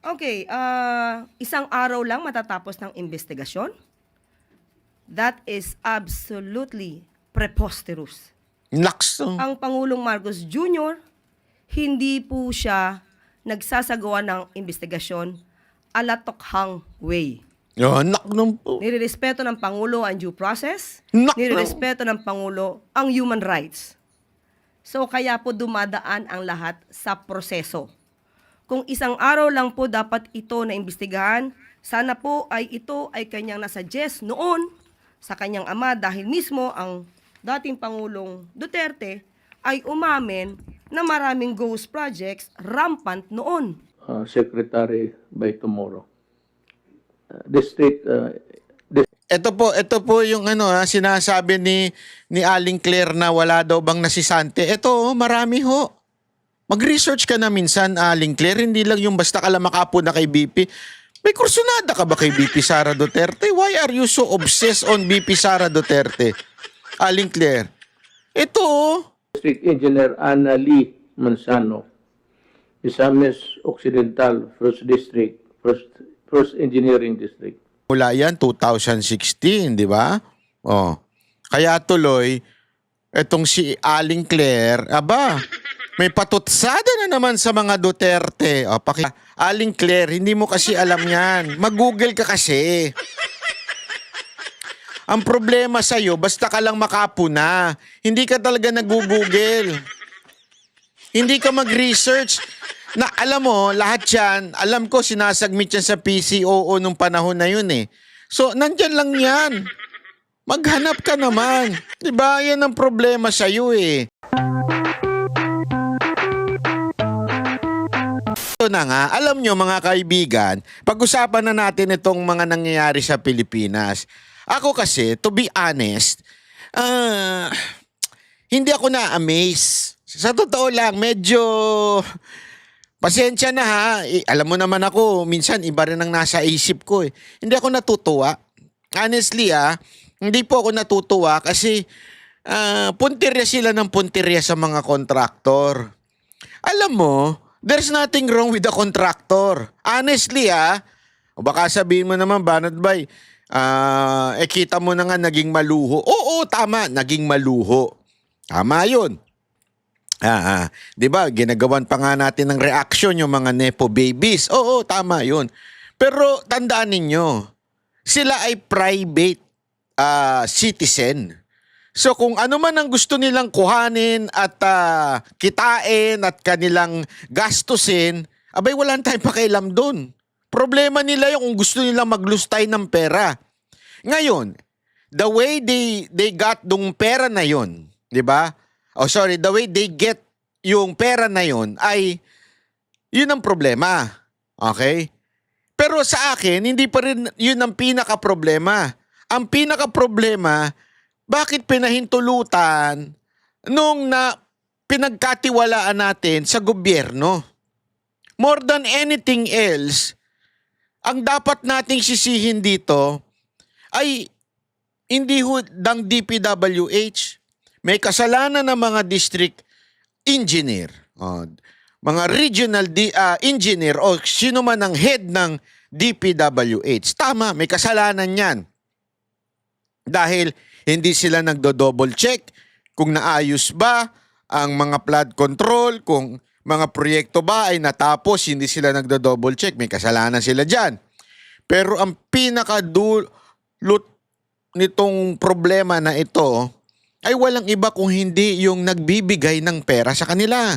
Okay, isang araw lang matatapos ng investigasyon? That is absolutely preposterous. Naks. Ang Pangulong Marcos Jr., hindi po siya nagsasagawa ng investigasyon alatokhang way. Nak nung po. Nirerespeto ng Pangulo ang due process, Nak- nirerespeto ng Pangulo ang human rights. So kaya po dumadaan ang lahat sa proseso. Kung isang araw lang po dapat ito na imbestigahan, sana po ay ito ay kanyang nasuggest noon sa kanyang ama dahil mismo ang dating Pangulong Duterte ay umamin na maraming ghost projects rampant noon. Secretary by tomorrow. Ito po yung sinasabi ni Aling Claire na wala daw bang nasisante. Ito, marami ho. Mag-research ka na minsan, Aling Claire, hindi lang yung basta ka lang makapo na kay BP. May kursunada ka ba kay BP Sara Duterte? Why are you so obsessed on BP Sara Duterte? Aling Claire. Ito, District Engineer Ana Lee Manzano, Misamis Occidental, First District, First Engineering District. mula yan 2016, di ba? Oh. Kaya tuloy, etong si Aling Claire, may patutsada na naman sa mga Duterte. O, Aling Claire, hindi mo kasi alam yan. Mag-google ka kasi. Ang problema sa'yo, basta ka lang makapuna. Hindi ka talaga nag-google. Hindi ka mag-research. Na alam mo, lahat yan, alam ko sinasagmit yan sa PCOO nung panahon na yun eh. So, nandyan lang yan. Maghanap ka naman. Diba? Yan ang problema sa'yo eh. Ito na nga, alam nyo mga kaibigan, pag-usapan na natin itong mga nangyayari sa Pilipinas. Ako kasi, to be honest, hindi ako na-amaze. Sa totoo lang, medyo pasensya na ha. Alam mo naman ako, minsan iba rin ang nasa isip ko eh. Hindi ako natutuwa. Honestly hindi po ako natutuwa kasi puntirya sila ng puntirya sa mga kontraktor. Alam mo, there's nothing wrong with the contractor. Honestly baka sabihin mo naman, Banat Bay, kita mo na nga naging maluho. Oo, tama, naging maluho. Tama yun. 'Di ba? Ginagawan pa nga natin ng reaction yung mga nepo babies. Oo, tama 'yun. Pero tandaan ninyo, sila ay private citizen. So kung ano man ang gusto nilang kuhanin at kitain at kanilang gastusin, abay wala tayong pakialam doon. Problema nila yung kung gusto nilang maglustay ng pera. Ngayon, the way they got dung pera na 'yon, 'di ba? The way they get yung pera na yun ay yun ang problema. Okay? Pero sa akin, hindi pa rin yun ang pinaka-problema. Ang pinaka-problema, bakit pinahintulutan nung pinagkatiwalaan natin sa gobyerno? More than anything else, ang dapat nating sisihin dito ay hindi ng DPWH. May kasalanan ng mga district engineer, mga regional engineer o sino man ang head ng DPWH. Tama, may kasalanan yan. Dahil hindi sila nagdo-double check kung naayos ba ang mga flood control, kung mga proyekto ba ay natapos, hindi sila nagdo-double check. May kasalanan sila dyan. Pero ang pinakadulot nitong problema na ito ay walang iba kung hindi yung nagbibigay ng pera sa kanila.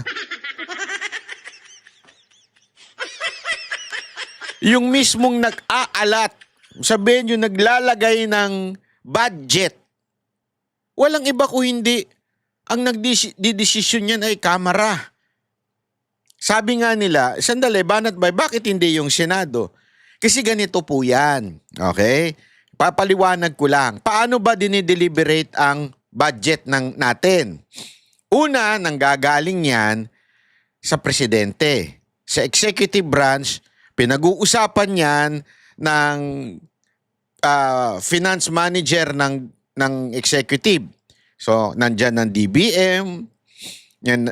Yung mismong nag-aalat, sabihin yung naglalagay ng budget, walang iba kung hindi ang nagdidesisyon yan ay Kamara. Sabi nga nila, sandali, Banat Bay, bakit hindi yung Senado? Kasi ganito po yan. Okay? Papaliwanag ko lang. Paano ba dinideliberate ang budget natin? Una, nanggagaling yan sa presidente. Sa executive branch, pinag-uusapan yan ng finance manager ng executive. So, nandyan ng DBM,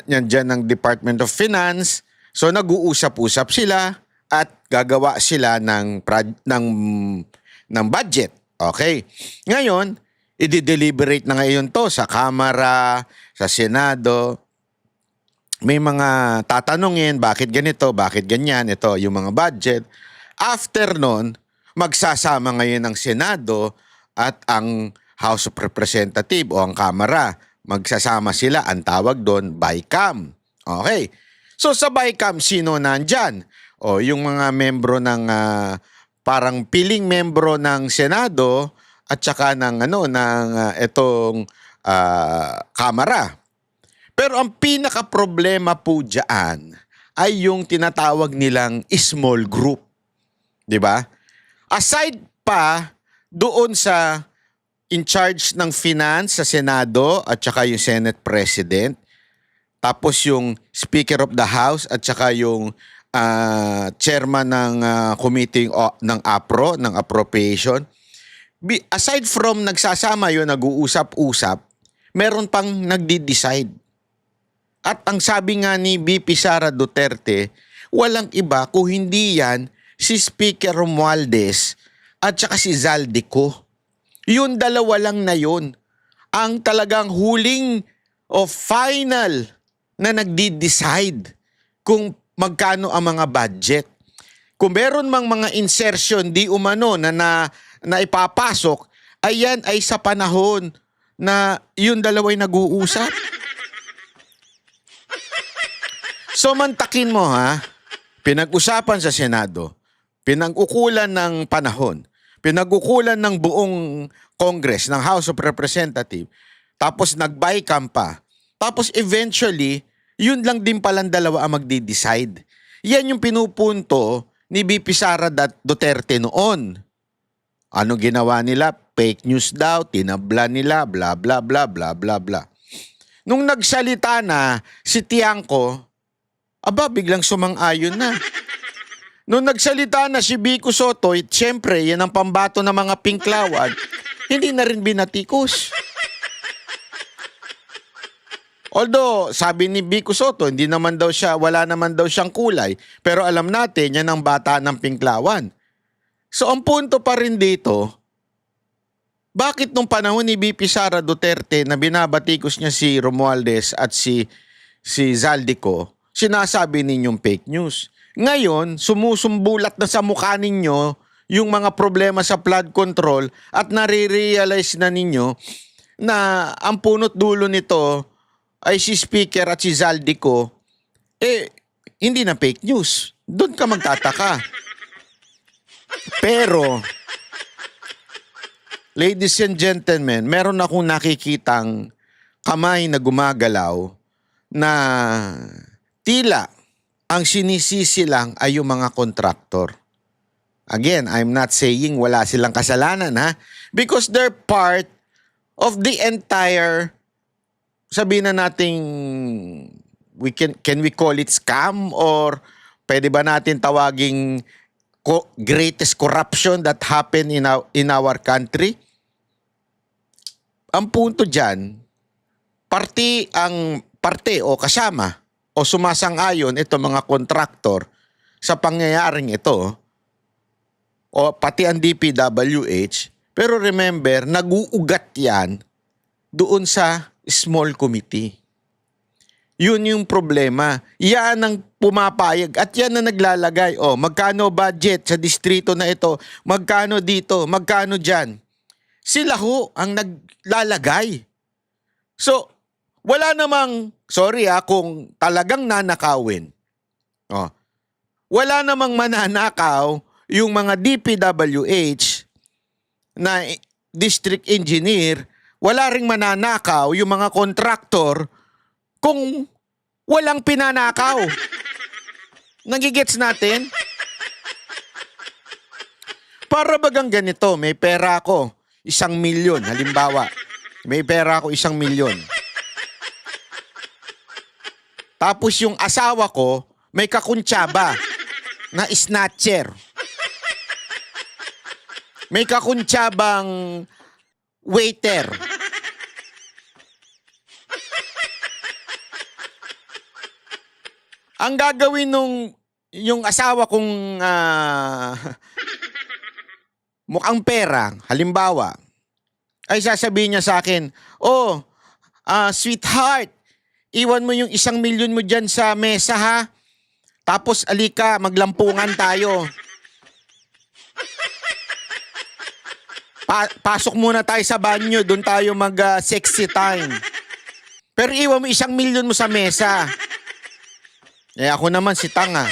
nandyan ng Department of Finance. So, nag-uusap-usap sila at gagawa sila ng budget. Okay. Ngayon, i-deliberate na ngayon to sa Kamara, sa Senado. May mga tatanungin, bakit ganito, bakit ganyan, ito, yung mga budget. After nun, magsasama ngayon ang Senado at ang House of Representatives o ang Kamara. Magsasama sila, ang tawag doon, BICAM. Okay. So sa BICAM, sino nandyan? O yung mga membro ng parang piling membro ng Senado at saka ng itong Kamara. Pero ang pinaka problema po diyan ay yung tinatawag nilang small group. 'Di ba? Aside pa doon sa in charge ng finance sa Senado at saka yung Senate President, tapos yung Speaker of the House at saka yung chairman ng committee ng APRO, ng appropriation. Aside from nagsasama yun, nag-uusap-usap, meron pang nagdi-decide. At ang sabi nga ni VP Sara Duterte, walang iba kung hindi yan si Speaker Romualdez at saka si Zaldico. Yun dalawa lang na yun ang talagang huling o final na nagdi-decide kung magkano ang mga budget. Kung meron mang mga insertion di umano na ipapasok, ayan ay sa panahon na yung dalawa'y nag-uusap. So mantakin mo ha, pinag-usapan sa Senado, pinag-ukulan ng panahon, pinag-ukulan ng buong Congress, ng House of Representatives, tapos nag-BICAM pa, tapos eventually, yun lang din palang dalawa ang magdi-decide. Yan yung pinupunto ni VP Sara Duterte noon. Ano ginawa nila? Fake news daw, tinabla nila, bla bla bla bla bla bla. Nung nagsalita na si Tiangco, biglang sumang-ayon na. Nung nagsalita na si Vico Soto, siyempre, yan ang pambato ng mga pinklawan, hindi na rin binatikos. Although, sabi ni Vico Soto, wala naman daw siyang kulay, pero alam natin, yan ang bata ng pinklawan. So, ang punto pa rin dito, bakit nung panahon ni VP Sara Duterte na binabatikos niya si Romualdez at si Zaldico, sinasabi ninyong fake news? Ngayon, sumusumbulat na sa mukha ninyo yung mga problema sa flood control at nare-realize na ninyo na ang punot dulo nito ay si Speaker at si Zaldico, hindi na fake news. Doon ka magtataka. Pero, ladies and gentlemen, meron akong nakikitang kamay na gumagalaw na tila ang sinisisi lang ay yung mga kontraktor. Again, I'm not saying wala silang kasalanan ha, because they're part of the entire, sabihin na nating, can we call it scam, or pwede ba natin tawaging greatest corruption that happened in our country? Ang punto dyan, parte o kasama o sumasang-ayon ito mga kontraktor sa pangyayaring ito o pati ang DPWH, pero remember, nag-uugat yan doon sa small committee. Yun yung problema. Yan ang pumapayag at yan na naglalagay. Magkano budget sa distrito na ito? Magkano dito? Magkano dyan? Sila ho ang naglalagay. So, wala namang, sorry kung talagang nanakawin. Wala namang mananakaw yung mga DPWH na district engineer. Wala ring mananakaw yung mga kontraktor kung walang pinanakaw. Nagigets natin? Para bagang ganito, may pera ako, 1 milyon, halimbawa. May pera ako 1 milyon. Tapos yung asawa ko, may kakuntsaba na snatcher. May kakuntsabang waiter. Ang gagawin nung yung asawa kong mukhang pera, halimbawa, ay sasabihin niya sa akin, oh, sweetheart, iwan mo yung 1 milyon mo dyan sa mesa ha. Tapos alika, maglampungan tayo. Pasok muna tayo sa banyo, doon tayo mag-sexy time. Pero iwan mo 1 milyon mo sa mesa. Eh ako naman si tanga.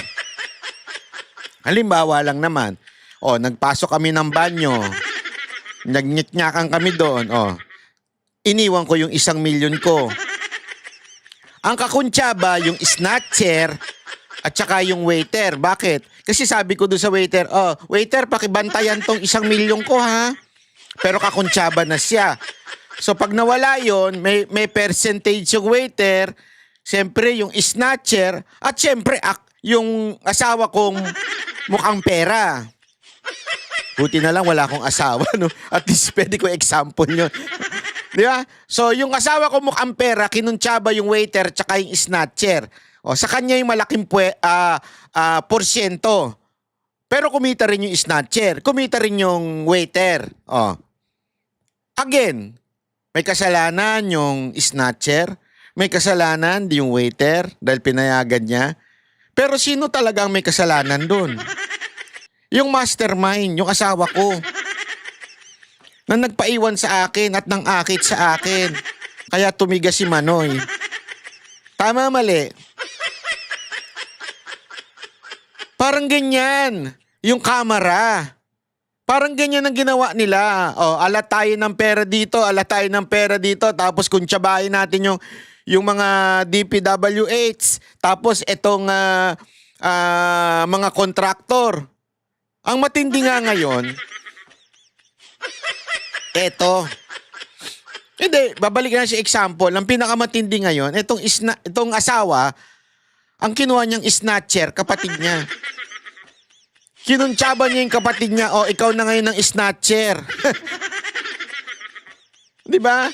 Halimbawa lang naman. Oh, nagpasok kami ng banyo. Nagnyaknyakan kami doon. Oh. Iniwan ko yung 1 milyon ko. Ang kakuntsaba, yung snatcher at saka yung waiter. Bakit? Kasi sabi ko doon sa waiter, oh, waiter, pakibantayan tong 1 milyon ko ha. Pero kakuntsaba na siya. So pag nawala yon, may percentage yung waiter, siyempre yung snatcher, at siyempre yung asawa kong mukhang pera. Buti na lang wala akong asawa, no? At least pwede ko example yun. Di ba? So yung asawa ko mukhang pera, kinuntsaba yung waiter tsaka yung snatcher. O, sa kanya yung malaking porsyento. Pero kumita rin yung snatcher, kumita rin yung waiter. O. Again, may kasalanan yung snatcher, may kasalanan yung waiter dahil pinayagan niya. Pero sino talagang may kasalanan doon? Yung mastermind, yung asawa ko. Na nagpaiwan sa akin at nang akit sa akin. Kaya tumigas si Manoy. Tama, mali. Parang ganyan. Yung camera. Parang ganyan ang ginawa nila. O, alat tayo ng pera dito, alat tayo ng pera dito. Tapos kung tsabahin natin yung mga DPWH. Tapos itong mga kontraktor. Ang matindi nga ngayon, eto. Hindi, babalik na sa example. Ang pinakamatindi ngayon, itong asawa, ang kinuha niyang snatcher, kapatid niya. Kinuntsaba niya yung kapatid niya, oh, ikaw na ngayon ang snatcher. Di ba?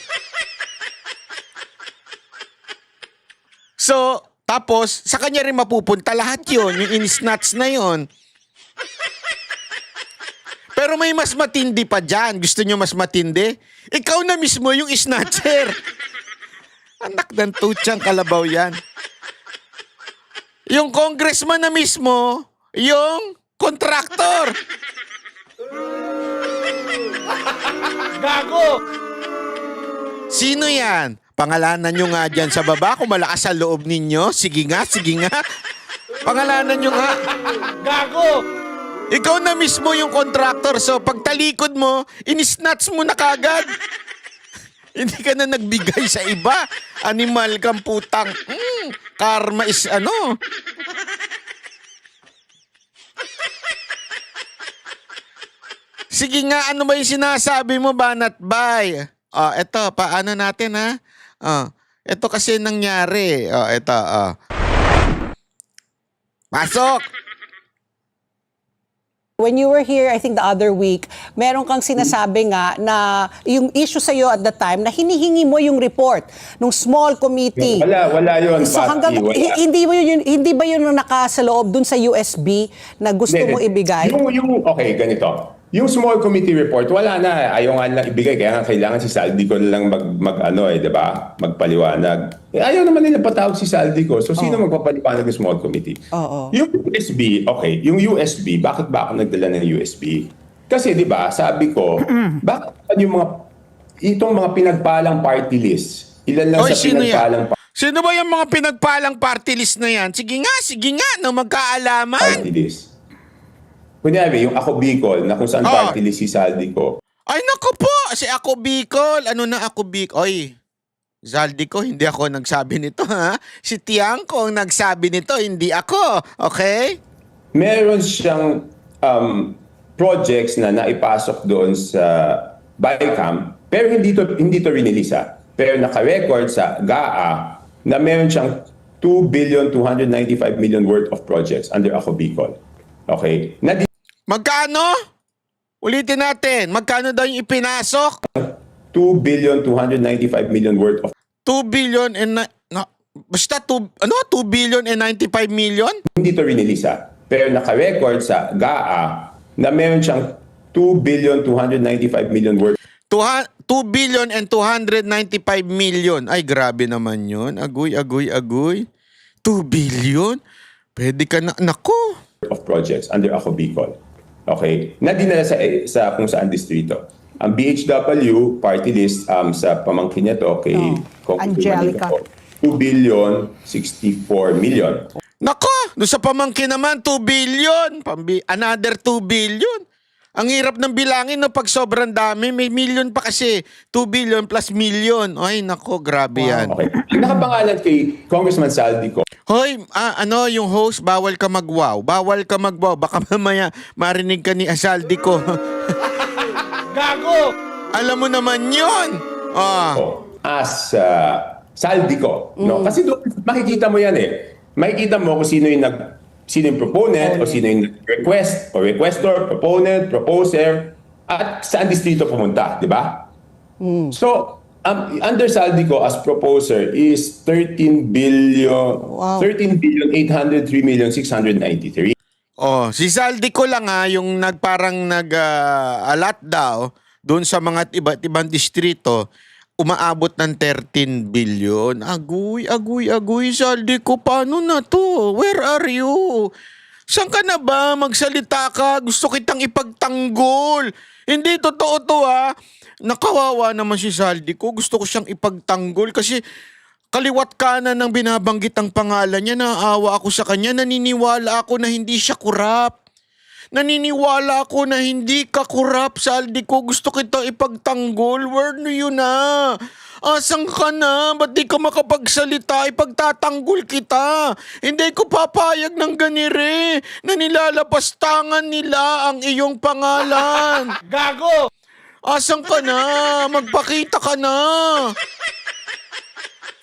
So, tapos, sa kanya rin mapupunta lahat yon, yung in-snatch na yon. Pero may mas matindi pa dyan. Gusto nyo mas matindi? Ikaw na mismo yung snatcher. Anak ng tutsang kalabaw yan. Yung congressman na mismo, yung kontraktor. Gago! Sino yan? Pangalanan nyo nga dyan sa baba kung malakas sa loob ninyo. Sige nga, sige nga. Pangalanan nyo nga. Gago! Ikaw na mismo yung contractor, so pag talikod mo, in-snatch mo na kagad. Hindi ka na nagbigay sa iba. Animal kang putang. Karma is ano. Sige nga, ano ba yung sinasabi mo, Banat Bay? Oh, eto, paano natin ha? Oh, eto kasi nangyari. Oh, eto, oh. Pasok! When you were here, I think the other week, meron kang sinasabi nga na yung issue sa'yo at the time na hinihingi mo yung report ng small committee. Wala yun. So hanggang, hindi ba yun nasa loob dun sa USB na gusto mo ibigay? Okay, ganito. Yung small committee report, wala na. Ayaw nga lang ibigay. Kaya nga kailangan si Saldi ko lang di ba? Magpaliwanag. Ayaw naman nila patawag si Saldi ko. So, sino magpapaliwanag ng small committee? Yung USB, okay. Yung USB, bakit ba ako nagdala ng USB? Kasi, di ba, sabi ko, bakit itong mga pinagpalang party list, ilan lang sa pinagpalang Sino ba yung mga pinagpalang party list na yan? Sige nga, no, magkaalaman. Party list. Kunyari, yung Ako Bicol, na kung saan party list si Saldi ko. Ay, naku po, si Ako Bicol. Ano na Ako Bicol? Oy, Saldi ko, hindi ako nagsabi nito, ha? Si Tiangco ang nagsabi nito, hindi ako. Okay? Meron siyang projects na naipasok doon sa BICAM, pero hindi to rinilisa. Pero naka-record sa GAA na meron siyang 2,295,000,000 worth of projects under Ako Bicol. Okay? Magkano? Ulitin natin. Magkano daw yung ipinasok? 2,295,000,000 worth of 2 billion and... basta 2 billion and 95 million? hindi to rinilisa. pero naka-record sa GAA na meron siyang 2,295,000,000 worth 2 billion and 295 million. Ay, grabe naman yun. Agoy. 2 billion? Pwede ka na. Nako. of projects under Ako Bicol. Okay? Na dinala sa kung saan distrito. Ang BHW party list sa pamangkin niya to kay Angelica. 2,064,000,000. Nako, doon sa pamangkin naman, 2 billion. Another 2 billion. Ang hirap ng bilangin no, pag sobrang dami. May million pa kasi. 2 billion plus million. Ay, nako, grabe yan. Okay. Ang nakapangalan kay Congressman Saldico, Hoy, yung host, bawal ka mag-wow. Bawal ka mag-wow. Baka mamaya marinig ka ni Asaldi ko. Gago! Alam mo naman yun. as Saldico, no? Kasi doon makikita mo yan eh. Makikita mo kung sino yung proponent o sino yung request o requestor, proponent, proposer, at saan distrito pumunta, di ba? So, under Saldico as proposer is 13,803,693. Oh, si Saldi ko lang yung nag-alat daw doon sa mga iba't ibang distrito, umaabot ng 13 billion. Agoy, Saldi ko, paano na to? Where are you? Saan ka na ba? Magsalita ka. Gusto kitang ipagtanggol. Hindi, totoo to Nakawawa naman si Saldi ko. Gusto ko siyang ipagtanggol kasi kaliwat kanan ng binabanggit ang pangalan niya. Naawa ako sa kanya. Naniniwala ako na hindi siya kurap. Naniniwala ako na hindi ka kurap, Saldi ko. Gusto kita ipagtanggol. Where are you na? Asan ka na? Ba't di ka makapagsalita? Ipagtatanggol kita. Hindi ko papayag ng ganire na nilalapastangan nila ang iyong pangalan. Gago! Asan ka na? Magpakita ka na.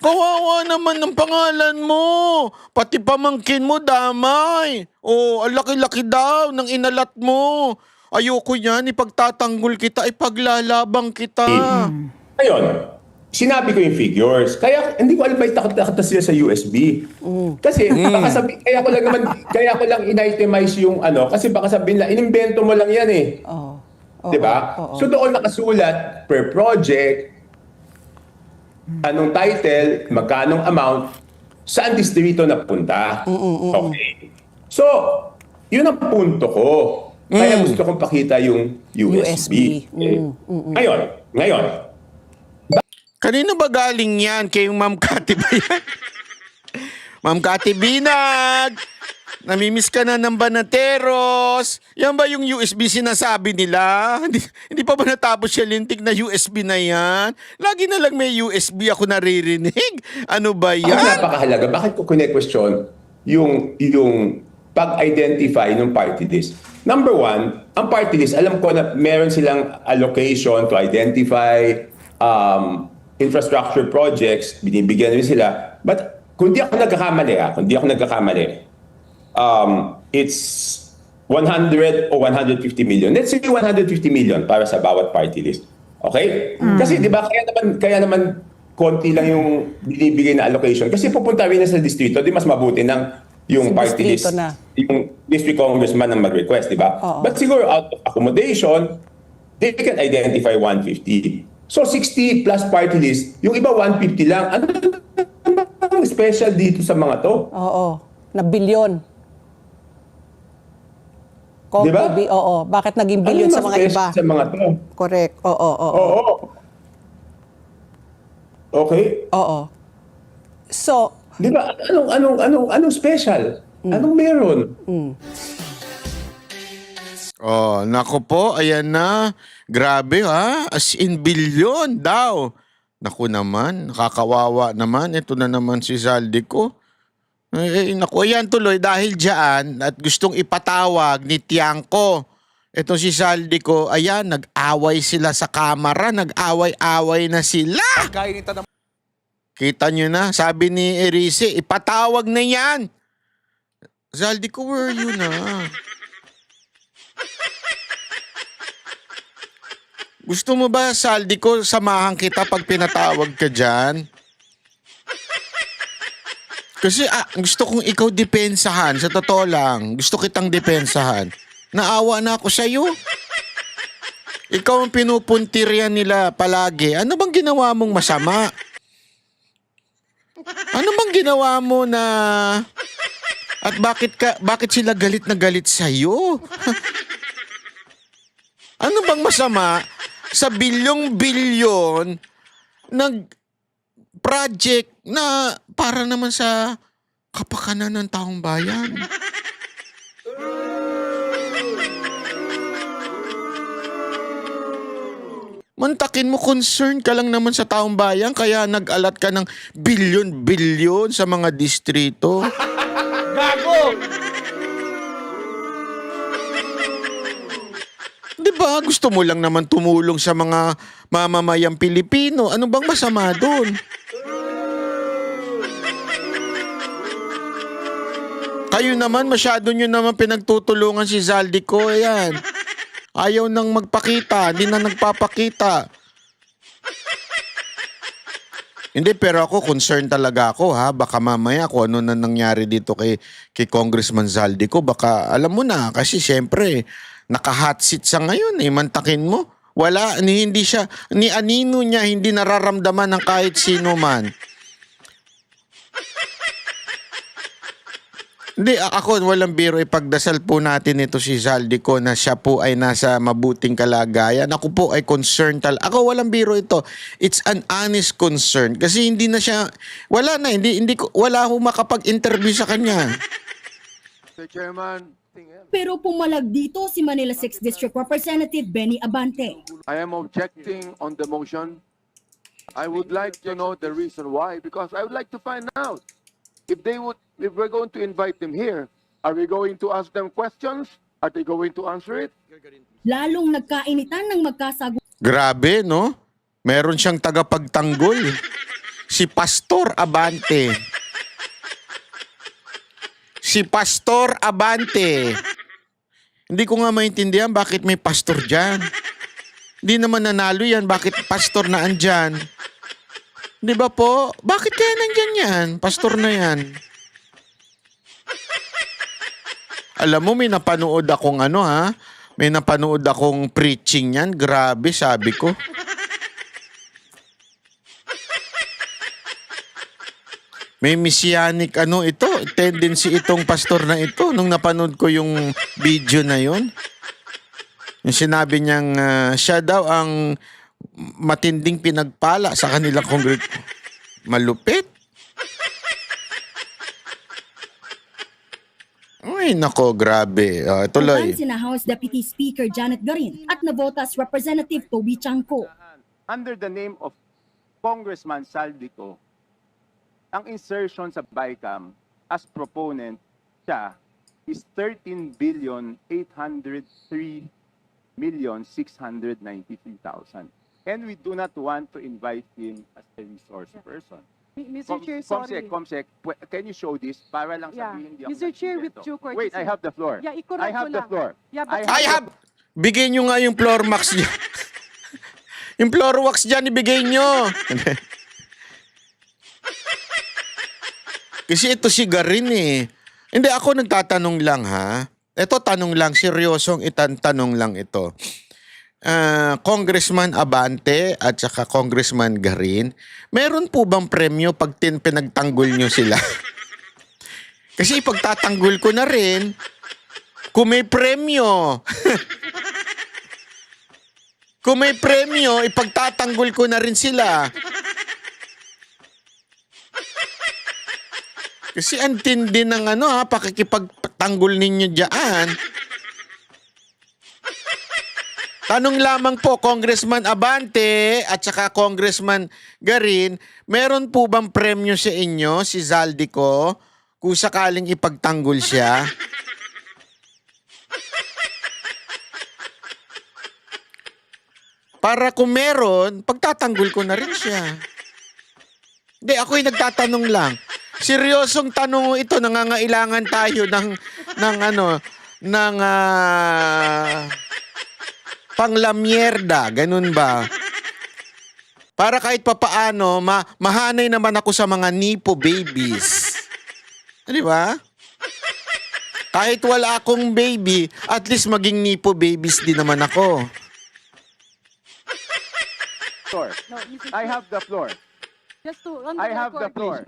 Kawawa naman ng pangalan mo. Pati pamangkin mo damay. Ang laki-laki daw ng inalat mo. Ayoko yan, ipagtatanggol kita, ipaglalabang kita. Ngayon, sinabi ko yung figures. Kaya hindi ko alam ba takot sila sa USB. Kasi baka kaya ko lang in-itemize yung kasi baka sabihin lang, inimbento mo lang yan eh. Diba? So doon nakasulat per project, anong title, magkanong amount, saan distrito napunta. Okay. So, yun ang punto ko. Kaya gusto kong pakita yung USB. Okay. Ngayon. Kanino ba galing yan? Kay Ma'am Cathy ba yan? Ma'am Cathy Binag! Namimiss ka na ng Banateros. Yan ba yung USB sinasabi nila? Hindi pa ba natapos siya lintik na USB na yan? Lagi na lang may USB ako naririnig. Ano ba yan? Ang napakahalaga, bakit ko kine-question yung pag-identify ng party list? Number one, ang party list, alam ko na meron silang allocation to identify infrastructure projects, binibigyan rin sila. But kung di ako nagkakamali, it's 100 o 150 million. Let's say 150 million para sa bawat party list. Okay? Kasi di ba kaya naman konti lang yung binibigay na allocation kasi pupunta rin na sa distrito, di mas mabuti ng yung Sa party list, distrito na. yung district congressman ang mag-request, di ba? But siguro out of accommodation, they can identify 150. So 60 plus party list, yung iba 150 lang. Ano ang special dito sa mga to? Na bilyon. Diba? Bakit naging bilyon sa mga iba? Sa mga to? Correct. Oo. Okay? So, di ba? Anong special? Anong meron? Nako po, ayan na. Grabe as in bilyon daw. Naku naman, nakakawawa naman. Ito na naman si Saldi ko. Naku, ayan tuloy dahil dyan at gustong ipatawag ni Tiangco. Ito si Saldi ko, ayan, nag-away sila sa kamera, nag-away-away na sila. Kita nyo na, sabi ni Erice, ipatawag na yan. Saldi ko, where are you na? Gusto mo ba, Saldi ko, samahan kita pag pinatawag ka dyan? Kasi gusto kong ikaw depensahan. Sa totoo lang, gusto kitang depensahan. Naawa na ako sa'yo. Ikaw ang pinupuntiryan nila palagi. Ano bang ginawa mong masama? Ano bang ginawa mo na... At bakit sila galit na galit sa'yo? Ano bang masama sa bilyong-bilyon ng project na para naman sa kapakanan ng taong bayan? Mantakin mo, concern ka lang naman sa taong bayan kaya nag-alat ka ng bilyon-bilyon sa mga distrito. Gago! Di ba? Gusto mo lang naman tumulong sa mga mamamayang Pilipino. Ano bang masama doon? Kayo naman, masyado nyo naman pinagtutulungan si Zaldico. Ayan. Ayaw nang magpakita. Hindi na nagpapakita. Hindi, pero ako, concerned talaga ako, ha? Baka mamaya kung ano na nangyari dito kay Congressman Zaldico, baka alam mo na, kasi siyempre, naka-hot seat sa ngayon, mantakin mo. Wala, hindi siya, ni anino niya, hindi nararamdaman ng kahit sino man. Hindi, ako walang biro, ipagdasal po natin ito si Zaldico na siya po ay nasa mabuting kalagayan. Ako po ay concerned Ako walang biro ito. It's an honest concern kasi hindi na siya, wala na, wala akong makapag-interview sa kanya. Mr. Chairman, Pero pumalag dito si Manila 6th District Representative Benny Abante. I am objecting on the motion. I would like to know the reason why, because I would like to find out if we're going to invite them here, are we going to ask them questions? Are they going to answer it? Lalong nagkainitan ng magkasagutan Grabe, no? Meron siyang tagapagtanggol. Si Pastor Abante. Si Pastor Abante. Hindi ko nga maintindihan bakit may pastor dyan. Hindi naman nanalo yan. Bakit pastor na andyan? Di ba po? Bakit kaya nandyan yan? Pastor na yan. Alam mo, may napanood akong may napanood akong preaching yan. Grabe, sabi ko. May messianic tendency itong pastor na ito nung napanood ko yung video na yon. Yung sinabi niyang siya daw ang matinding pinagpala sa kanilang malupit. Ay, nako, grabe. Tuloy. sina House Deputy Speaker Janet Garin at Navotas Representative Toby Chanco. Under the name of Congressman Saldico, ang insertion sa BICAM as proponent siya is 13,803,693,000. And we do not want to invite him as a resource person. Mr. Chair, sorry. Comsec, can you show this para lang Yeah. sabihin hindi ako Mr. Chair, with nagsisinto? due courtesy. Wait, I have the floor. Yeah, I have the floor. Yeah, but I have! Bigay nyo nga yung floor max niya. Yung floor wax dyan, ibigay nyo. Kasi ito si Garin eh. Hindi, ako nagtatanong lang ha. Ito tanong lang, seryosong tanong lang ito. Congressman Abante at saka Congressman Garin, meron po bang premyo pag pinagtanggol nyo sila? Kasi pagtatanggol ko na rin, kung may premyo, kung may premyo, ipagtatanggol ko na rin sila. Kasi ang tindi ng pakikipagtanggol ninyo dyan. Tanong lamang po, Congressman Abante at saka Congressman Garin, meron po bang premyo sa inyo, si Zaldico, kung sakaling ipagtanggol siya? Para kung meron, pagtatanggol ko na rin siya. Hindi, ako'y nagtatanong lang. Seryosong tanong ito, nangangailangan tayo ng panglamyerda, ganun ba? Para kahit papaano, mahanay naman ako sa mga nipo babies. Di ba? Kahit wala akong baby, at least maging nipo babies din naman ako. Floor. No, Mr. I Chair, have the floor. just to on I have the floor.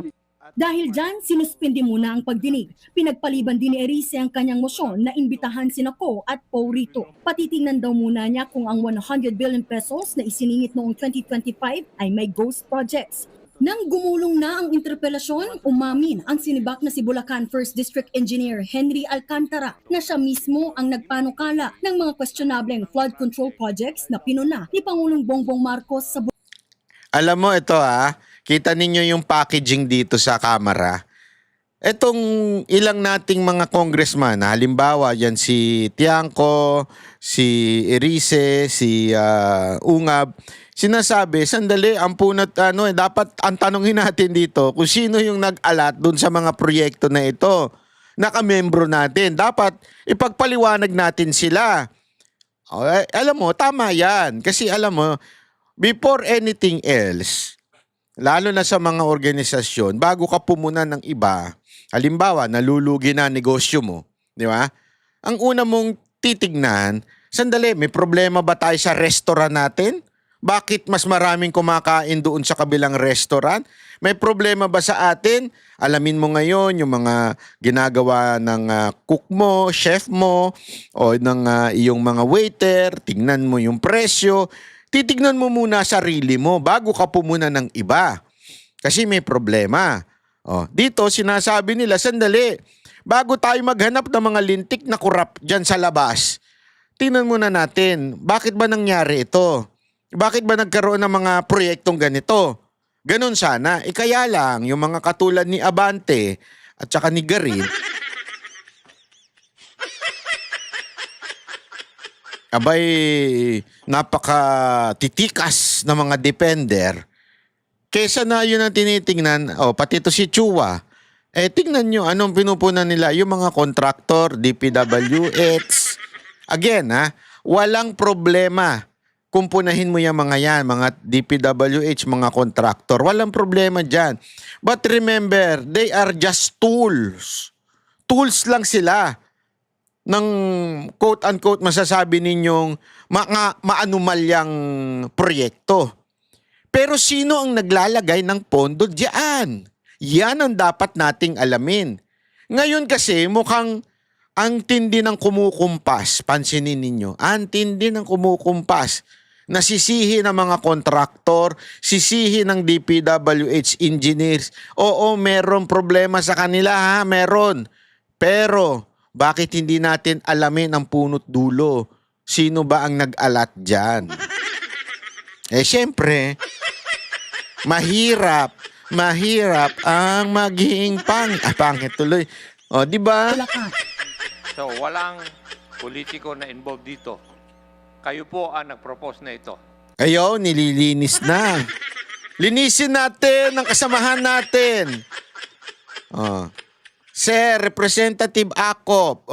Dahil dyan, sinuspindi muna ang pagdinig. Pinagpaliban din ni Erice ang kanyang motion na imbitahan sina Ko at Poe rito. Patitingnan daw muna niya kung ang 100 billion pesos na isiningit noong 2025 ay may ghost projects. Nang gumulong na ang interpelasyon, umamin ang sinibak na si Bulacan 1st District Engineer Henry Alcantara na siya mismo ang nagpanukala ng mga questionableng flood control projects na pinuna ni Pangulong Bongbong Marcos sa Alam mo ito kita ninyo yung packaging dito sa kamera. Etong ilang nating mga congressman, halimbawa yan si Tiangco, si Erice, si Ungab, sinasabi, sandali, ang punot, dapat ang tanongin natin dito kung sino yung nag-alat dun sa mga proyekto na ito. Nakamembro natin. Dapat ipagpaliwanag natin sila. Alam mo, tama yan. Kasi alam mo, before anything else, lalo na sa mga organisasyon, bago ka pumunan ng iba, halimbawa, nalulugi na negosyo mo, di ba? Ang una mong titignan, sandali, may problema ba tayo sa restaurant natin? Bakit mas maraming kumakain doon sa kabilang restaurant? May problema ba sa atin? Alamin mo ngayon yung mga ginagawa ng cook mo, chef mo, o ng iyong mga waiter, tingnan mo yung presyo. Titignan mo muna sarili mo bago ka pumuna ng iba. Kasi may problema. Dito sinasabi nila, sandali, bago tayo maghanap ng mga lintik na kurap dyan sa labas, tingnan muna natin, bakit ba nangyari ito? Bakit ba nagkaroon ng mga proyektong ganito? Ganon sana. Kaya lang, yung mga katulad ni Abante at saka ni Garin, abay, napaka-titikas na mga defender. Kesa na yun ang tinitingnan, pati to si Chua, tingnan nyo anong pinupunan nila, yung mga kontraktor, DPWH. Again, walang problema kung punahin mo yung mga yan, mga DPWH, mga kontraktor. Walang problema dyan. But remember, they are just tools. Tools lang sila ng quote-unquote masasabi ninyong maanumalyang proyekto. Pero sino ang naglalagay ng pondo diyan? Yan ang dapat nating alamin. Ngayon kasi mukhang ang tindi ng kumukumpas, pansinin ninyo, ang tindi ng kumukumpas. Nasisihi ng mga kontraktor, sisihi ng DPWH engineers. Oo, meron problema sa kanila meron. Pero bakit hindi natin alamin ang punot dulo? Sino ba ang nag-alat dyan? Siyempre, mahirap ang maging pangit tuloy. Di ba? Bulacan. So, walang politiko na involved dito. Kayo po ang nag-propose na ito. Ayaw, nililinis na. Linisin natin ang kasamahan natin. Sir, Representative Acop.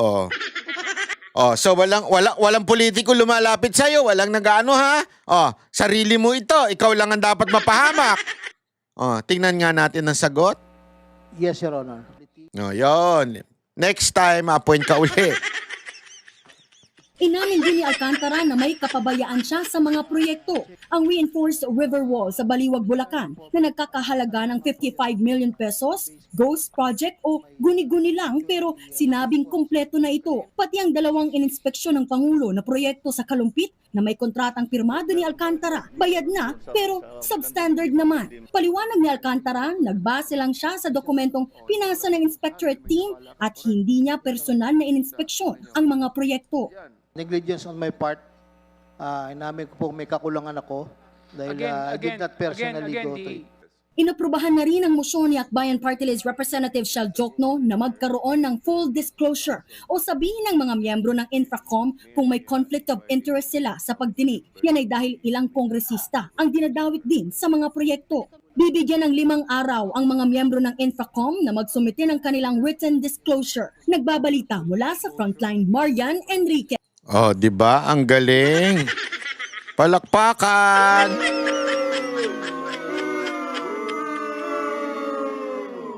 So walang politiko lumalapit sa iyo, walang nag-aano sarili mo ito, ikaw lang ang dapat mapahamak. Tingnan nga natin ang sagot. Yes, Your Honor. Yon. Next time, appoint ka uli. Inamin din ni Alcantara na may kapabayaan siya sa mga proyekto. Ang reinforced river wall sa Baliwag, Bulacan na nagkakahalaga ng 55 million pesos, ghost project o guni-guni lang pero sinabing kumpleto na ito. Pati ang dalawang ininspeksyon ng Pangulo na proyekto sa Kalumpit na may kontratang pirmado ni Alcantara. Bayad na pero substandard naman. Paliwanag ni Alcantara, nagbase lang siya sa dokumentong pinasa ng inspectorate team at hindi niya personal na ininspeksyon ang mga proyekto. Negligence on my part. Inamin ko po may kakulangan ako dahil I did not personally go to it. Inaprubahan na rin ang motion ni Akbayan Party List Representative Shell Jokno na magkaroon ng full disclosure o sabihin ng mga miyembro ng Infracom kung may conflict of interest sila sa pagdinig. Yan ay dahil ilang kongresista ang dinadawit din sa mga proyekto. Bibigyan ng 5 araw ang mga miyembro ng Infracom na magsumite ng kanilang written disclosure. Nagbabalita mula sa Frontline, Marian Enriquez. Di ba? Ang galing. Palakpakan.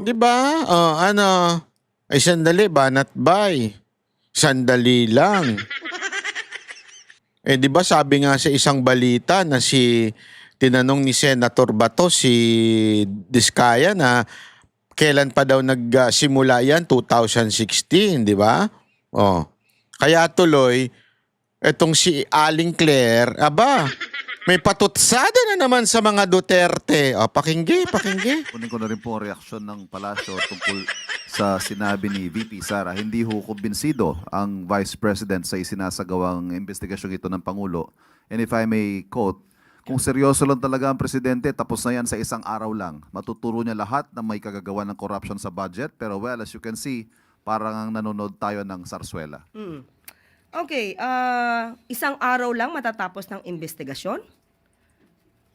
Di ba? Ay, sandali, banat bay. Sandali lang. Di ba sabi nga sa isang balita na tinanong ni Senator Bato si Diskaya na kailan pa daw nagsimula yan, 2016, di ba? Kaya tuloy, etong si Aling Claire, may patutsada na naman sa mga Duterte. Pakinggi. Kunin ko na rin po ang reaksyon ng Palasyo tungkol sa sinabi ni VP Sara. Hindi ho kumbinsido ang Vice President sa isinasagawang investigasyon ito ng Pangulo. And if I may quote, kung seryoso lang talaga ang Presidente, tapos na yan sa isang araw lang. Matuturo niya lahat na may kagagawa ng corruption sa budget. Pero well, as you can see, parang nanonood tayo ng sarsuela. Okay, isang araw lang matatapos ng investigasyon?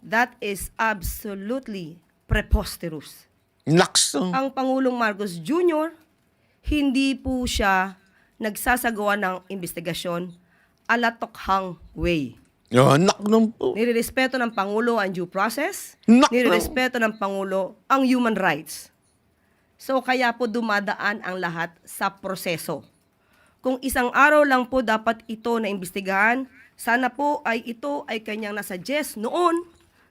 That is absolutely preposterous. Nakso. Ang Pangulong Marcos Jr., hindi po siya nagsasagawa ng investigasyon alatokhang way. Nirerespeto ng Pangulo ang due process. Nirerespeto ng Pangulo ang human rights. So kaya po dumadaan ang lahat sa proseso. Kung isang araw lang po dapat ito na imbestigahan, sana po ay ito ay kanyang nasuggest noon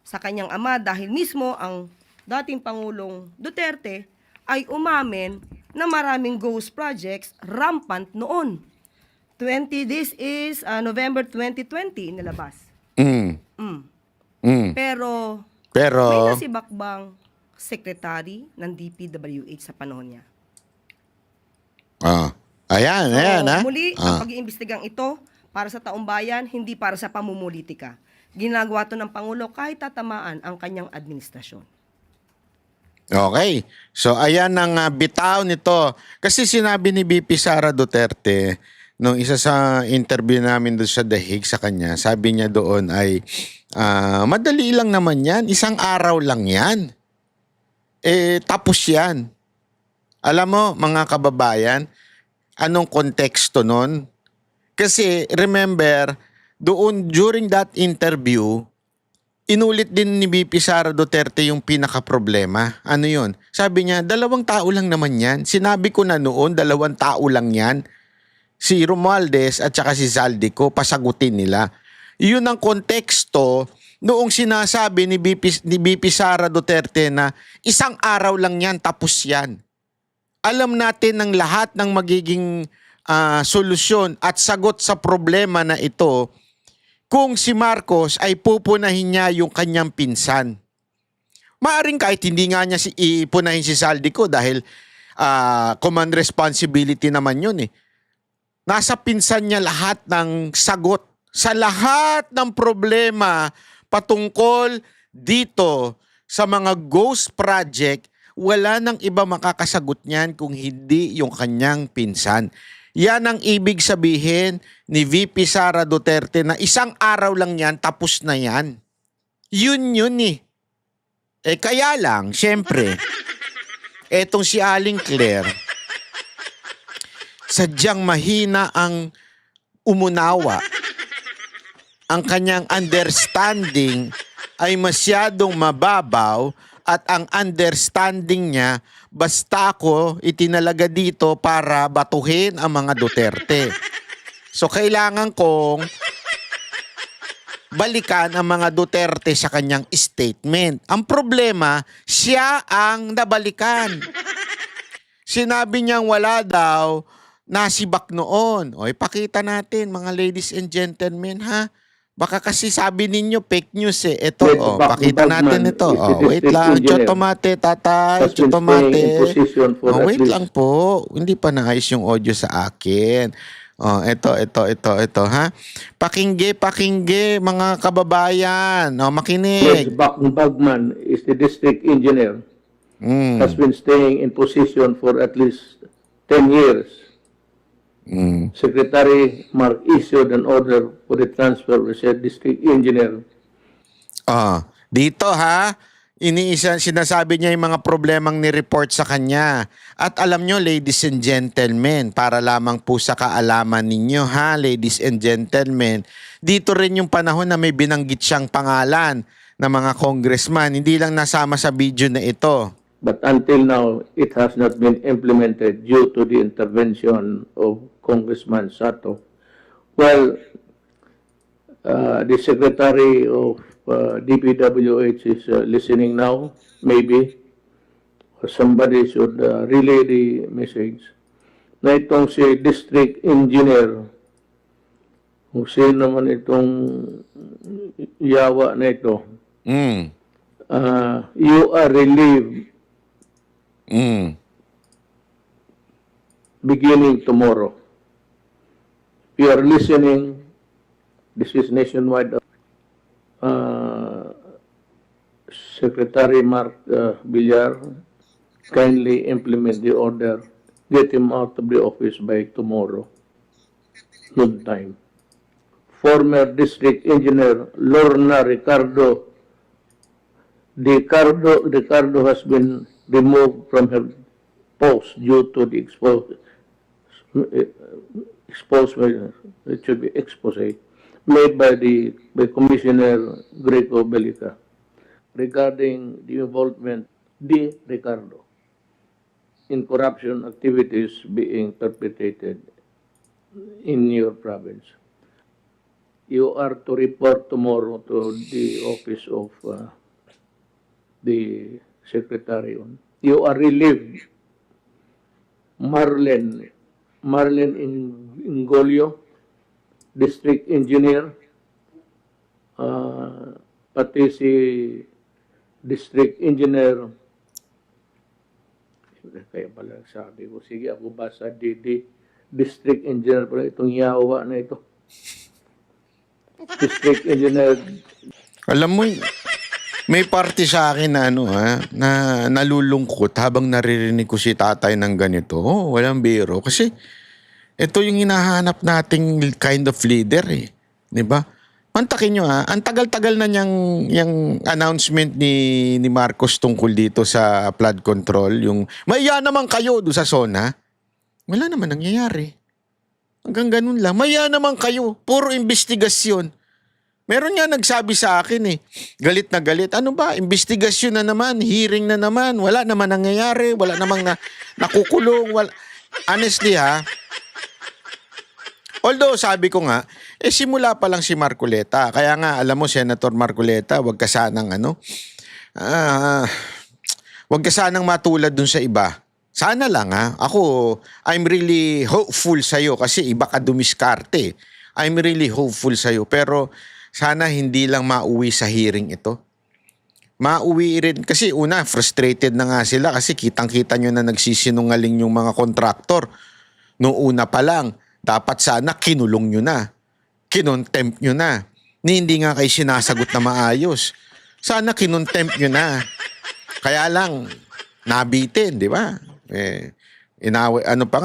sa kanyang ama dahil mismo ang dating Pangulong Duterte ay umamin na maraming ghost projects rampant noon. This is November 2020 inilabas. Pero may nasibakbang secretary ng DPWH sa panahon niya. Ayan, ha? Muli, ang pag-iimbestigang ito para sa taong bayan, hindi para sa pamumulitika. Ginagawa to ng Pangulo kahit tatamaan ang kanyang administrasyon. Okay. So, ayan ang bitaw nito. Kasi sinabi ni BP Sara Duterte, nung isa sa interview namin doon sa The Hague sa kanya, sabi niya doon ay, madali lang naman yan. Isang araw lang yan. Tapos yan. Alam mo, mga kababayan, anong konteksto nun? Kasi, remember, doon during that interview, inulit din ni BP Sara Duterte yung pinaka-problema. Ano yun? Sabi niya, 2 tao lang naman yan. Sinabi ko na noon, 2 tao lang yan. Si Romualdez at saka si Zaldico, pasagutin nila. Yun ang konteksto noong sinasabi ni BP Sara Duterte na isang araw lang yan, tapos yan. Alam natin ng lahat ng magiging solusyon at sagot sa problema na ito kung si Marcos ay pupunahin niya yung kanyang pinsan. Maaring kahit hindi nga niya ipunahin si Zaldico dahil command responsibility naman yun eh. Nasa pinsan niya lahat ng sagot sa lahat ng problema patungkol dito sa mga ghost project. Wala nang iba makakasagot niyan kung hindi yung kanyang pinsan. Yan ang ibig sabihin ni VP Sara Duterte na isang araw lang yan, tapos na yan. Yun eh. Kaya lang, syempre, etong si Aling Claire, sadyang mahina ang umunawa. Ang kanyang understanding ay masyadong mababaw at ang understanding niya, basta ako itinalaga dito para batuhin ang mga Duterte. So kailangan kong balikan ang mga Duterte sa kanyang statement. Ang problema, siya ang nabalikan. Sinabi niyang wala daw, nasibak noon. O ipakita natin mga ladies and gentlemen ha. Baka kasi sabi ninyo fake news eh. Ito, pakita natin ito. Wait lang, Chotomate, tatay, Chotomate. Wait lang po. Hindi pa naayos yung audio sa akin. Ito, ha? Pakingge, mga kababayan. Makinig. Bagman is the district engineer. Has been staying in position for at least 10 years. Secretary Mark issued an order for the transfer of the district engineer. Dito ha, sinasabi niya yung mga problemang ni-report sa kanya. At alam nyo, ladies and gentlemen, para lamang po sa kaalaman ninyo ha, ladies and gentlemen, dito rin yung panahon na may binanggit siyang pangalan ng mga congressman. Hindi lang nasama sa video na ito. But until now, it has not been implemented due to the intervention of Congressman Sato. Well, the Secretary of DPWH is listening now, maybe. Or somebody should relay the message. Na itong si District Engineer, kung sino naman itong yawa na ito, you are relieved beginning tomorrow. If you are listening, this is nationwide. Secretary Mark Villar, kindly implement the order. Get him out of the office by tomorrow, noon time. Former District Engineer Lorna Ricardo has been removed from her post due to the expose made by Commissioner Greco Belica regarding the involvement de Ricardo in corruption activities being perpetrated in your province. You are to report tomorrow to the office of the Secretary. You are relieved. Marlen Ingolio, District Engineer, pati si District Engineer, kaya pala sabi ko, sige ako basa District Engineer pala itong yawa na ito. District Engineer. Alam mo, may party sa akin na na nalulungkot habang naririnig ko si tatay ng ganito. Oh, walang biro. Kasi ito yung hinahanap nating kind of leader eh. Di ba? Mantakin nyo ang tagal-tagal na yung announcement ni Marcos tungkol dito sa flood control. Yung, maya naman kayo doon sa zona. Wala naman nangyayari. Hanggang ganun lang. Maya naman kayo. Puro investigasyon. Meron nga nagsabi sa akin galit na galit. Ano ba? Investigasyon na naman, hearing na naman. Wala naman nangyayari. Wala namang nakukulong. Honestly although sabi ko nga, simula pa lang si Marcoleta. Kaya nga, alam mo, Senator Marcoleta, wag ka sanang wag ka sanang matulad dun sa iba. Sana lang Ako, I'm really hopeful sa'yo kasi iba ka dumiskarte. I'm really hopeful sa'yo. Pero sana hindi lang mauwi sa hearing ito. Mauwi rin. Kasi una, frustrated na nga sila kasi kitang-kita nyo na nagsisinungaling yung mga kontraktor. Noong una pa lang. Dapat sana kinulong nyo na. Kinontempt nyo na. Hindi nga kayo sinasagot na maayos. Sana kinontempt nyo na. Kaya lang, nabitin, di ba? Inano pa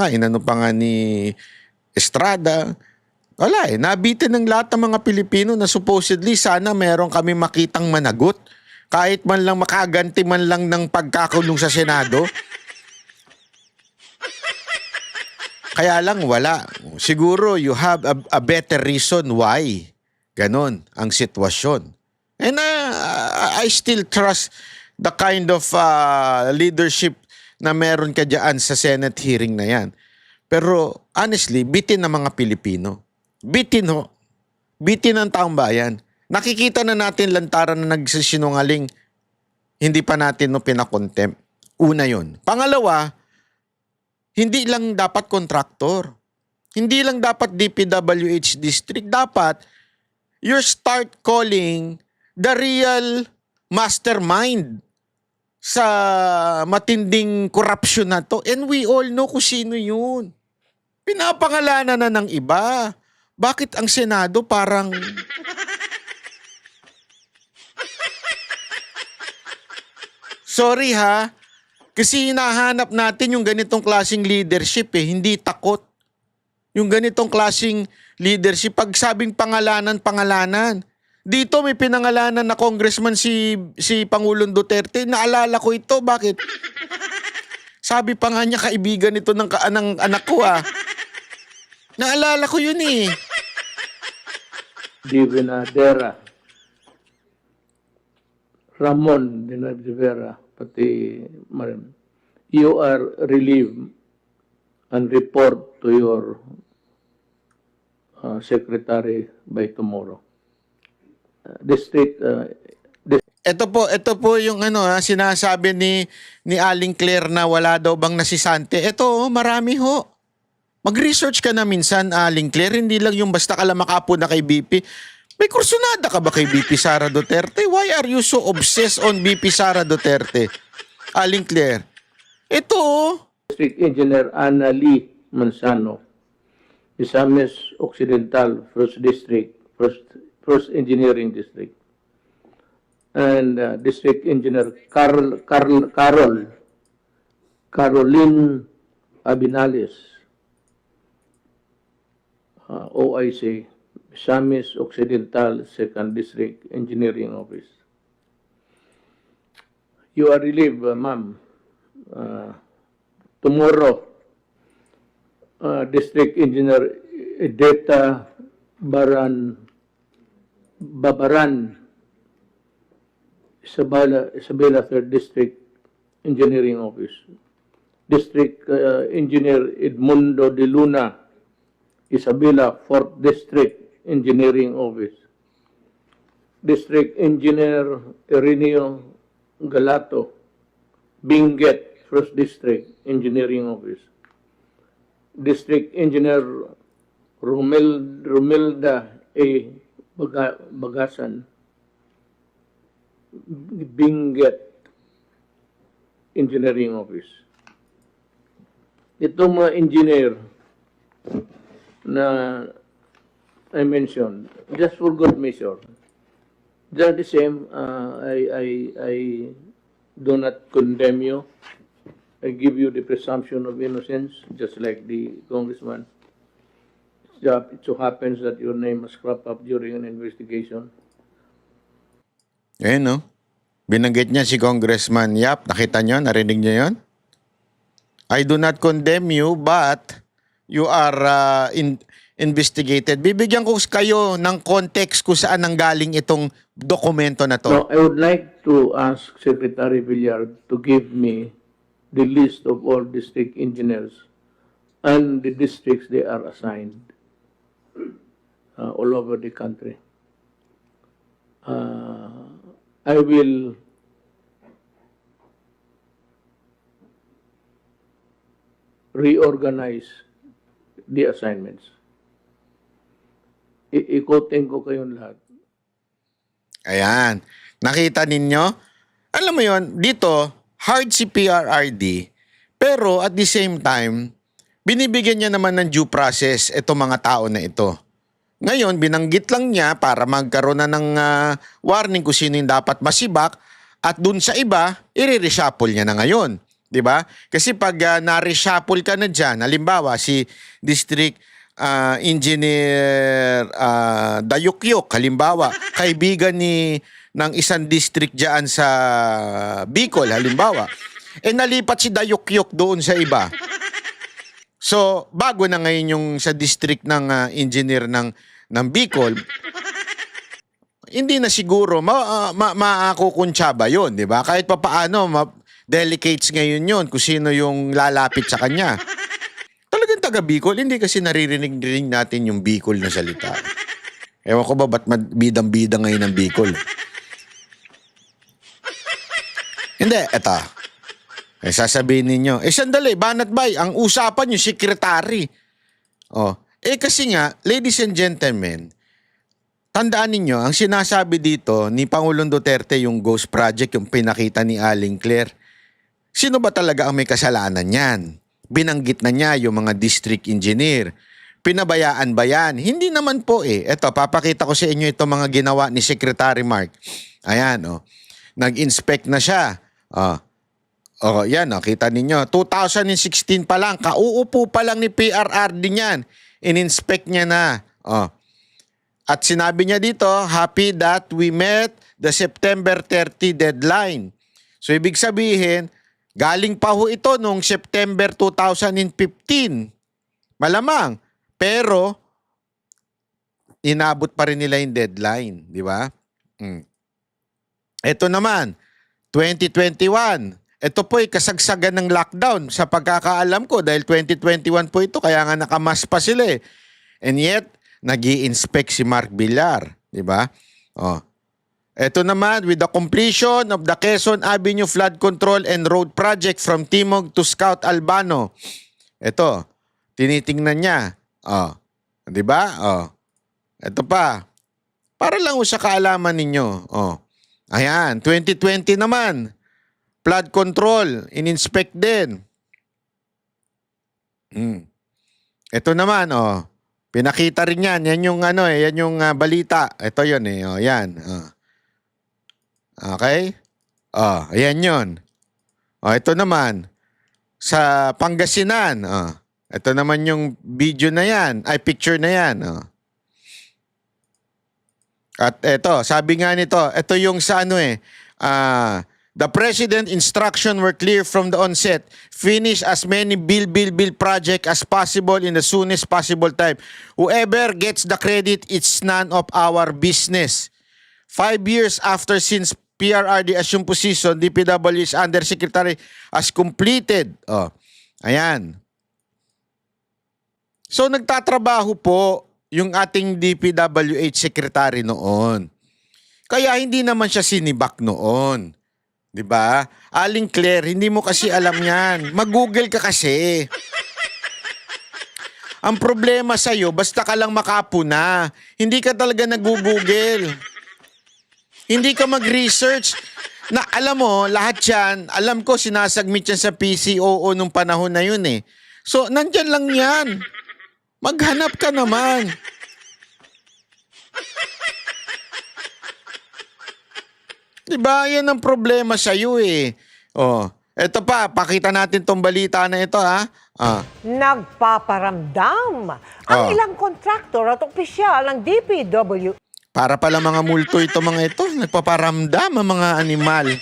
nga ni Estrada. Wala nabitin ng lahat ng mga Pilipino na supposedly sana meron kami makitang managot. Kahit man lang makaganti man lang ng pagkakulong sa Senado. Kaya lang wala. Siguro you have a better reason why. Ganon ang sitwasyon. And I still trust the kind of leadership na meron ka dyan sa Senate hearing na yan. Pero honestly, bitin ng mga Pilipino. Bitin Bitin ng taong bayan. Nakikita na natin lantaran na nagsisinungaling. Hindi pa natin pinakontempt. Una yun. Pangalawa, hindi lang dapat kontraktor. Hindi lang dapat DPWH district. Dapat, you start calling the real mastermind sa matinding corruption na to. And we all know kung sino yun. Pinapangalanan na ng iba. Bakit ang Senado parang... Sorry kasi hinahanap natin yung ganitong klaseng leadership hindi takot. Yung ganitong klaseng leadership, pag sabing pangalanan. Dito may pinangalanan na congressman si Pangulong Duterte. Naalala ko ito, bakit? Sabi pa nga niya kaibigan ito ng anak ko Naalala ko yun Divinadera. Ramon de Rivera. pati Marim, you are relieved and report to your secretary by tomorrow. District Ito po yung sinasabi ni Aling Claire na wala daw bang nasisante. Ito, marami ho. Mag-research ka na minsan, Aling Claire, hindi lang yung basta ka lang makapo na kay BP. May kursunada ka ba kay BP Sara Duterte? Why are you so obsessed on BP Sara Duterte? Aling Claire. Ito, District Engineer Ana Lee Manzano, Misamis Occidental, First District, First Engineering District, and District Engineer Caroline Abinales, OIC, Misamis Occidental, Second District Engineering Office. You are relieved, ma'am. Tomorrow, District Engineer Edeta Babaran, Isabela 3rd District Engineering Office. District Engineer Edmundo de Luna, Isabela 4th District Engineering Office. District Engineer Ireneo Galato, Benguet 1st District Engineering Office. District Engineer Romelda A. Bagasan, Benguet Engineering Office. Itong mga engineer na I mentioned, just for good measure, they're the same. I do not condemn you. I give you the presumption of innocence, just like the congressman. It so happens that your name was cropped up during an investigation. no? Binanggit niya si Congressman Yap. Nakita niyo? Narinig niyo yun? I do not condemn you, but you are investigated. Bibigyan ko kayo ng context kung saan nanggaling itong dokumento na to. No, I would like to ask Secretary Villar to give me the list of all district engineers and the districts they are assigned all over the country. I will reorganize the assignments. Ikotin ko kayong lahat. Ayan. Nakita ninyo? Alam mo yon, dito, hard si PRRD, pero at the same time, binibigyan niya naman ng due process itong mga tao na ito. Ngayon, binanggit lang niya para magkaroon na ng warning kung sino yung dapat masibak at dun sa iba, i-reshuffle niya na ngayon. Diba? Kasi pag na-reshuffle ka na dyan, halimbawa si District Engineer Dayukyok, halimbawa, kaibigan ng isang district dyan sa Bicol, halimbawa, nalipat si Dayukyok doon sa iba. So, bago na ngayon yung sa district ng engineer ng Bicol, hindi na siguro makukuntsaba yun, di ba? Kahit pa paano, delicates ngayon yun kung sino yung lalapit sa kanya. Talagang taga Bicol, hindi kasi naririnig rin natin yung Bicol na salita. Ewan ko ba ba't bidang-bidang ngayon ng Bicol? Hindi, eto. Sasabihin ninyo, sandali, banat bay, ang usapan yung secretary. Kasi nga, ladies and gentlemen, tandaan ninyo, ang sinasabi dito ni Pangulong Duterte, yung Ghost Project, yung pinakita ni Aling Claire, sino ba talaga ang may kasalanan yan? Binanggit na niya yung mga district engineer. Pinabayaan ba yan? Hindi naman po Ito, papakita ko sa inyo itong mga ginawa ni Secretary Mark. Ayan, nag-inspect na siya. Yan, kita ninyo. 2016 pa lang, kauupo pa lang ni PRRD niyan. In-inspect niya na. At sinabi niya dito, happy that we met the September 30 deadline. So, ibig sabihin, galing pa ho ito noong September 2015. Malamang. Pero, inabot pa rin nila yung deadline. Di ba? Ito naman, 2021. Ito po'y kasagsagan ng lockdown sa pagkakaalam ko dahil 2021 po ito kaya nga nakamas pa sila eh. And yet, nag-i-inspect si Mark Villar, di ba? Oh. Ito naman, with the completion of the Quezon Avenue Flood Control and Road Project from Timog to Scout Albano. Ito, tinitingnan niya. Oh. Di ba? Oh. Ito pa. Para lang sa kaalaman ninyo. Oh. Ayan, 2020 naman. Flood control, in-inspect din. Ito naman, oh. Pinakita rin yan. Yan yung ano eh, yan yung balita. Ito yun eh, oh, yan. Oh. Okay? Oh, ayan yun. Oh, ito naman. Sa Pangasinan, oh. Ito naman yung video na yan. Ay, picture na yan, oh. At ito, sabi nga nito, ito yung sa ano eh, the President instruction were clear from the onset. Finish as many bill project as possible in the soonest possible time. Whoever gets the credit, it's none of our business. 5 years after since PRRD assumed position, DPW's Undersecretary has completed. Oh, ayan. So nagtatrabaho po yung ating DPWH Secretary noon. Kaya hindi naman siya sinibak noon. 'Di ba? Aling Claire, hindi mo kasi alam 'yan. Mag-Google ka kasi. Ang problema sa iyo, basta ka lang makapuna. Hindi ka talaga nag-Google. Hindi ka mag-research. Na alam mo, lahat 'yan, alam ko sinasubmit yan sa PCOO nung panahon na 'yun eh. So, nandyan lang 'yan. Maghanap ka naman. Diba? Yan ang problema sa iyo eh. Oh, eto pa, pakita natin tong balita na ito ha. Nagpaparamdam ang ilang kontraktor at opisyal ng DPW Para pala mga multo ito mga ito. Nagpaparamdam ang mga animal.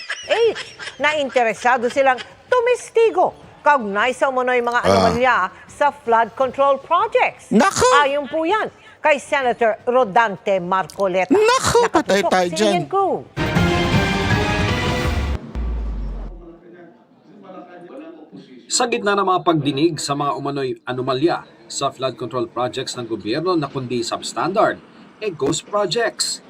na interesado silang tumistigo kaugnay sa umunoy mga anomalya sa flood control projects. Nako! Ayon po yan kay Senator Rodante Marcoleta. Nako, patay tayo dyan. Sa gitna ng mga pagdinig sa mga umano'y anomalya sa flood control projects ng gobyerno na kundi substandard, ghost projects.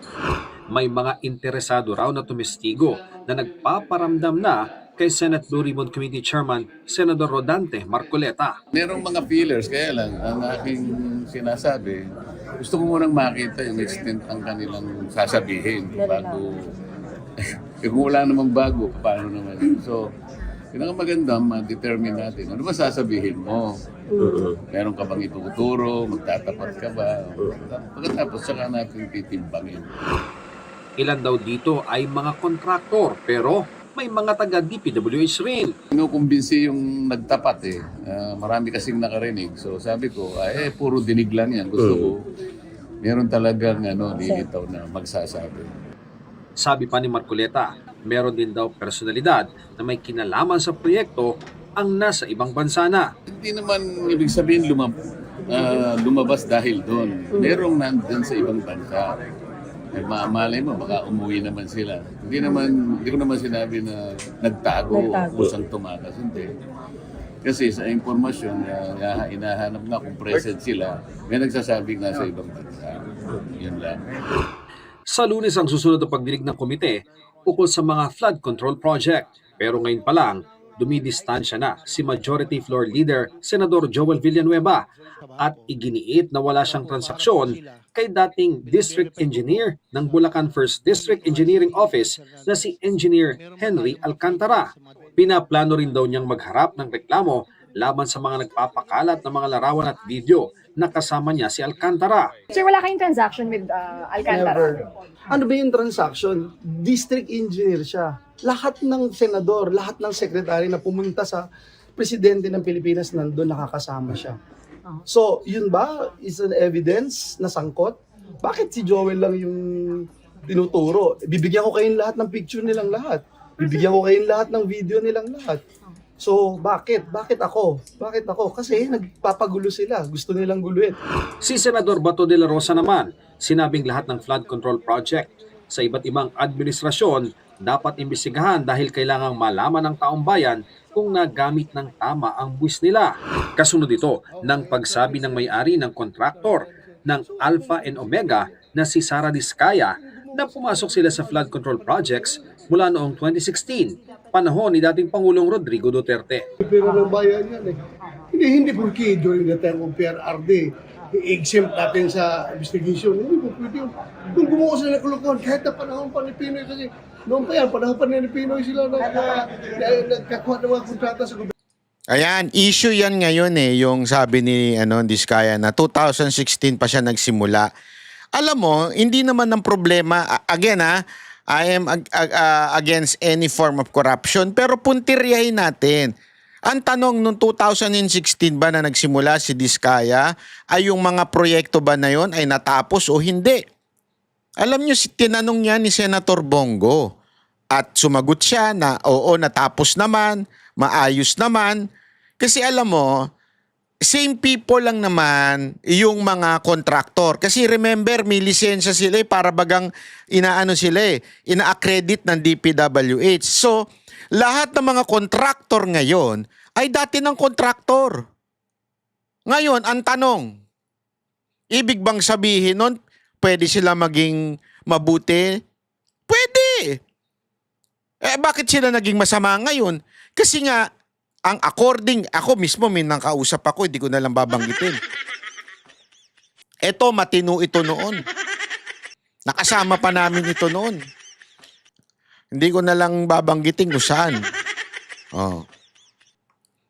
May mga interesado raw na tumistigo na nagpaparamdam na kay Senate Blue Ribbon Committee Chairman Senator Rodante Marcoleta. Merong mga feelers, kaya lang ang aking sinasabi, gusto ko munang makita yung extent ang kanilang sasabihin bago, kung wala namang bago, paano naman. So, pinakamaganda, ma-determine natin. Ano ba sasabihin mo? Meron ka bang ituturo? Magtatapat ka ba? Pagkatapos, saka natin titimbangin. Ilan daw dito ay mga kontraktor, pero may mga taga-DPWH rin. Kinukumbinsi yung nagtapat eh. Marami kasing nakarinig. So sabi ko, puro dinig lang yan. Gusto ko, meron talagang lilitaw na magsasabi. Sabi pa ni Marcoleta, meron din daw personalidad na may kinalaman sa proyekto ang nasa ibang bansa na. Hindi naman ibig sabihin lumabas dahil doon. Merong nandun sa ibang bansa. Malay mo, baka umuwi naman sila. Hindi ko naman sinabi na nagtago. Kusang tumakas. Hindi. Kasi sa informasyon, inahanap nga kung present sila, may nagsasabing nasa ibang bansa. Yun lang. Sa Lunes ang susunod na pagdinig ng komite ukol sa mga flood control project. Pero ngayon pa lang, dumidistansya na si Majority Floor Leader Senador Joel Villanueva at iginiit na wala siyang transaksyon kay dating District Engineer ng Bulacan 1st District Engineering Office na si Engineer Henry Alcantara. Pinaplano rin daw niyang magharap ng reklamo laban sa mga nagpapakalat ng mga larawan at video na kasama niya si Alcantara. Sir, wala kayong transaction with Alcantara? Never. Ano ba yung transaction? District engineer siya. Lahat ng senador, lahat ng secretary na pumunta sa presidente ng Pilipinas nandun, nakakasama siya. So, yun ba is an evidence na sangkot? Bakit si Joel lang yung tinuturo? Bibigyan ko kayong lahat ng picture nilang lahat. Bibigyan ko kayong lahat ng video nilang lahat. So, bakit? Bakit ako? Bakit ako? Kasi nagpapagulo sila. Gusto nilang guluhin. Si Senador Bato de la Rosa naman, sinabing lahat ng flood control project sa iba't ibang administrasyon dapat imbestigahan dahil kailangang malaman ng taong bayan kung nagamit ng tama ang buwis nila. Kasunod ito ng pagsabi ng may-ari ng kontraktor ng Alpha and Omega na si Sara Diskaya na pumasok sila sa flood control projects mula noong 2016, panahon ni dating Pangulong Rodrigo Duterte. Pero ng bayan yan eh. Hindi porque during the time of PRRD, i-exempt natin sa investigation. Hindi po pwede yun. Kung gumawa sila ng kulukuhan, kahit na panahon pa ni Pinoy kasi noon pa yan, panahon pa ni Pinoy sila nagkakuha ng mga kontrata sa gobyerno. Ayan, issue yan ngayon yung sabi ni Diskaya na 2016 pa siya nagsimula. Alam mo, hindi naman ng problema. Again I am against any form of corruption, pero puntiryahin natin. Ang tanong nung 2016 ba na nagsimula si Diskaya ay yung mga proyekto ba na yon ay natapos o hindi? Alam nyo, tinanong niya ni Senator Bongo at sumagot siya na oo, natapos naman, maayos naman. Kasi alam mo, same people lang naman yung mga kontraktor. Kasi remember, may lisensya sila para bagang ina-accredit ng DPWH. So, lahat ng mga kontraktor ngayon ay dati ng kontraktor. Ngayon, ang tanong, ibig bang sabihin nun, pwede sila maging mabuti? Pwede. Bakit sila naging masama ngayon? Kasi nga, ang according, ako mismo may nakausap ako, hindi ko na lang babanggitin. Eto, matino ito noon. Nakasama pa namin ito noon. Hindi ko na lang babanggitin kung saan.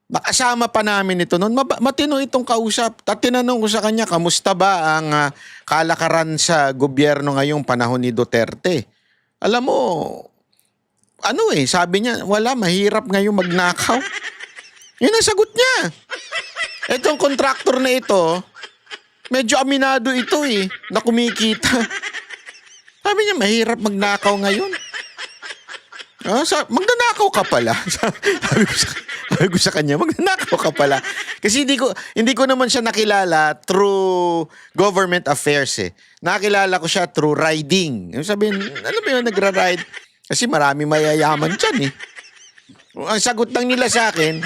Nakasama pa namin ito noon. Matino itong kausap. At tinanong ko sa kanya, kamusta ba ang kalakaran sa gobyerno ngayong panahon ni Duterte? Alam mo, sabi niya, wala, mahirap ngayong magnakaw. Yun ang sagot niya. Itong kontraktor na ito, medyo aminado ito na kumikita. Sabi niya, mahirap magnakaw ngayon. Magnanakaw ka pala. Sabi ko sa kanya, magnanakaw ka pala. Kasi hindi ko naman siya nakilala through government affairs Nakilala ko siya through riding. Sabihin, alam mo yun, nagra-ride. Kasi marami mayayaman dyan Ang sagot lang nila sa akin,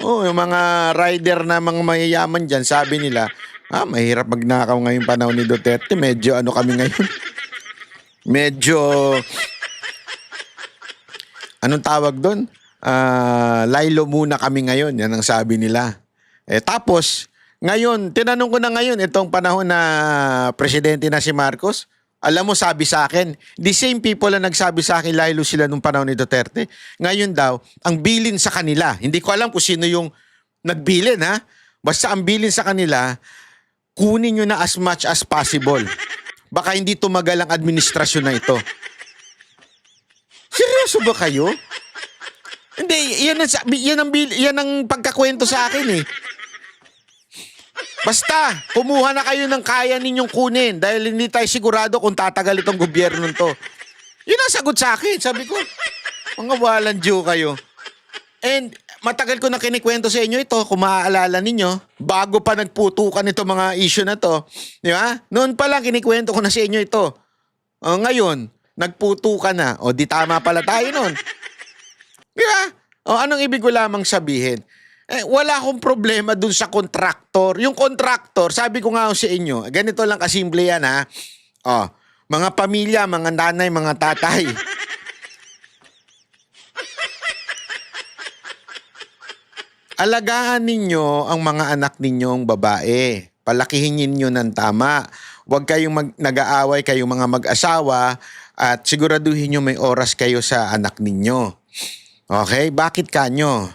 yung mga rider na mga mayayaman dyan, sabi nila, mahirap magnakaw ngayong panahon ni Duterte. Medyo kami ngayon. Medyo, anong tawag doon? Laylo muna kami ngayon. Yan ang sabi nila. Tapos, ngayon, tinanong ko na ngayon, itong panahon na presidente na si Marcos, alam mo, sabi sa akin, the same people na nagsabi sa akin, laylo sila nung panahon ni Duterte. Ngayon daw, ang bilin sa kanila, hindi ko alam kung sino yung nagbilin Basta ang bilin sa kanila, kunin nyo na as much as possible. Baka hindi tumagal ang administrasyon na ito. Seryoso ba kayo? Hindi, yan ang pagkakwento sa akin Basta, kumuha na kayo ng kaya ninyong kunin dahil hindi tayo sigurado kung tatagal itong gobyerno to. Yun ang sagot sa akin. Sabi ko, mga walang Diyo kayo. And matagal ko na kinikwento sa inyo ito, kung maaalala ninyo, bago pa nagputukan ito mga issue na to. Di ba? Noon pa lang kinikwento ko na sa inyo ito. Ngayon, nagputukan na. Di tama pala tayo noon. Di ba? Anong ibig ko lamang sabihin? Wala akong problema dun sa kontraktor. Yung kontraktor, sabi ko nga sa inyo, ganito lang kasimple yan mga pamilya, mga nanay, mga tatay. Alagaan ninyo ang mga anak ninyong babae. Palakihin ninyo ng tama. Huwag kayong nag-aaway kayong mga mag-asawa at siguraduhin nyo may oras kayo sa anak ninyo. Okay? Bakit kanyo?